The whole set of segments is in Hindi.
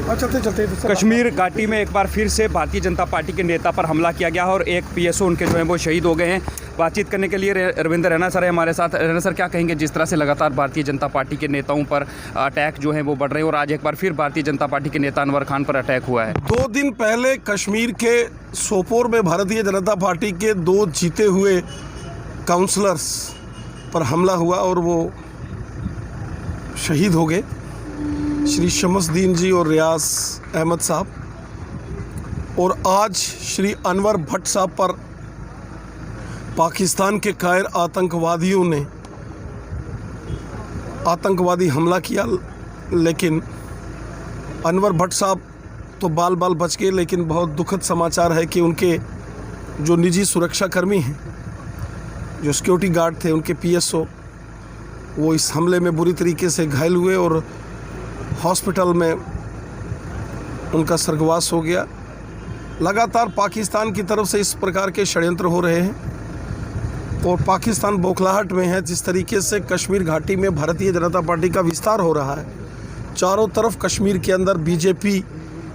चलते चलते कश्मीर घाटी में एक बार फिर से भारतीय जनता पार्टी के नेता पर हमला किया गया और एक पीएसओ उनके जो है वो शहीद हो गए हैं। बातचीत करने के लिए रविंद्र रैना सर है हमारे साथ। रैना सर, क्या कहेंगे जिस तरह से लगातार भारतीय जनता पार्टी के नेताओं पर अटैक जो है वो बढ़ रहे हैं और आज एक बार फिर भारतीय जनता पार्टी के नेता अनवर खान पर अटैक हुआ है? 2 दिन पहले कश्मीर के सोपोर में भारतीय जनता पार्टी के 2 जीते हुए काउंसलर्स पर हमला हुआ और वो शहीद हो गए, श्री शमसुद्दीन जी और रियाज अहमद साहब। और आज श्री अनवर भट्ट साहब पर पाकिस्तान के कायर आतंकवादियों ने आतंकवादी हमला किया, लेकिन अनवर भट्ट साहब तो बाल बाल बच गए। लेकिन बहुत दुखद समाचार है कि उनके जो निजी सुरक्षाकर्मी हैं, जो सिक्योरिटी गार्ड थे, उनके पीएसओ, वो इस हमले में बुरी तरीके से घायल हुए और हॉस्पिटल में उनका स्वर्गवास हो गया। लगातार पाकिस्तान की तरफ से इस प्रकार के षड्यंत्र हो रहे हैं और पाकिस्तान बौखलाहट में है। जिस तरीके से कश्मीर घाटी में भारतीय जनता पार्टी का विस्तार हो रहा है, चारों तरफ कश्मीर के अंदर बीजेपी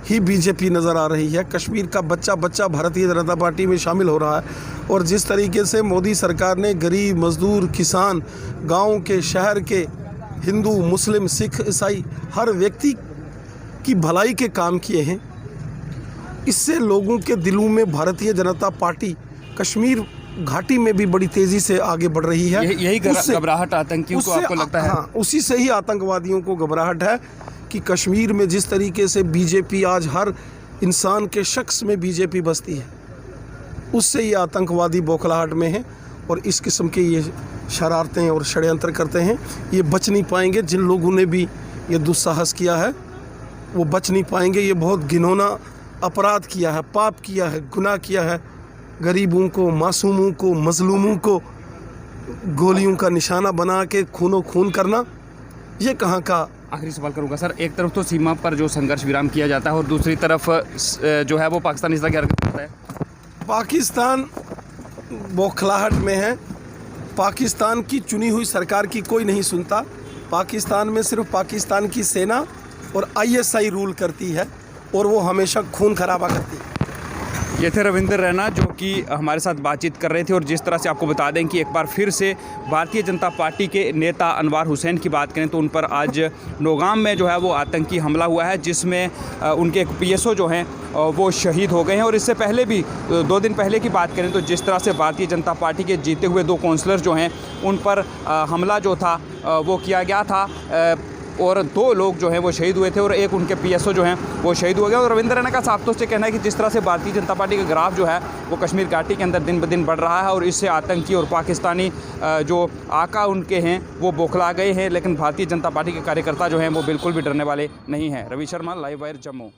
ही बीजेपी नज़र आ रही है। कश्मीर का बच्चा बच्चा भारतीय जनता पार्टी में शामिल हो रहा है और जिस तरीके से मोदी सरकार ने गरीब, मजदूर, किसान, गाँव के, शहर के, हिंदू, मुस्लिम, सिख, ईसाई हर व्यक्ति की भलाई के काम किए हैं, इससे लोगों के दिलों में भारतीय जनता पार्टी कश्मीर घाटी में भी बड़ी तेज़ी से आगे बढ़ रही है। यही घबराहट आतंकियों को आपको लगता है? हाँ, उसी से ही आतंकवादियों को घबराहट है कि कश्मीर में जिस तरीके से बीजेपी आज हर इंसान के शख्स में बीजेपी बसती है, उससे ये आतंकवादी बौखलाहट में है और इस किस्म के ये शरारतें और षड्यंत्र करते हैं। ये बच नहीं पाएंगे। जिन लोगों ने भी ये दुस्साहस किया है वो बच नहीं पाएंगे। ये बहुत घिनौना अपराध किया है, पाप किया है, गुनाह किया है। गरीबों को, मासूमों को, मजलूमों को गोलियों का निशाना बना के खूनो खून करना, ये कहाँ का? आखिरी सवाल करूँगा सर, एक तरफ तो सीमा पर जो संघर्ष विराम किया जाता है और दूसरी तरफ जो है वो पाकिस्तान इस तरह की हरकत करता है। पाकिस्तान बौखलाहट में है। पाकिस्तान की चुनी हुई सरकार की कोई नहीं सुनता। पाकिस्तान में सिर्फ पाकिस्तान की सेना और आईएसआई रूल करती है और वो हमेशा खून खराबा करती है। ये थे रविंद्र रैना जो कि हमारे साथ बातचीत कर रहे थे। और जिस तरह से आपको बता दें कि एक बार फिर से भारतीय जनता पार्टी के नेता अनवर हुसैन की बात करें तो उन पर आज नौगाम में जो है वो आतंकी हमला हुआ है, जिसमें उनके एक पीएसओ जो हैं वो शहीद हो गए हैं। और इससे पहले भी 2 दिन पहले की बात करें तो जिस तरह से भारतीय जनता पार्टी के जीते हुए 2 काउंसलर जो हैं उन पर हमला जो था वो किया गया था और 2 लोग जो हैं वो शहीद हुए थे और एक उनके पीएसओ जो हैं वो शहीद हो गया। और रविंद्र रैना का साफ तौर से कहना है कि जिस तरह से भारतीय जनता पार्टी का ग्राफ जो है वो कश्मीर घाटी के अंदर दिन ब दिन बढ़ रहा है और इससे आतंकी और पाकिस्तानी जो आका उनके हैं वो बौखला गए हैं, लेकिन भारतीय जनता पार्टी के कार्यकर्ता जो हैं वो बिल्कुल भी डरने वाले नहीं हैं। Ravi Sharma, live wire, Jammu.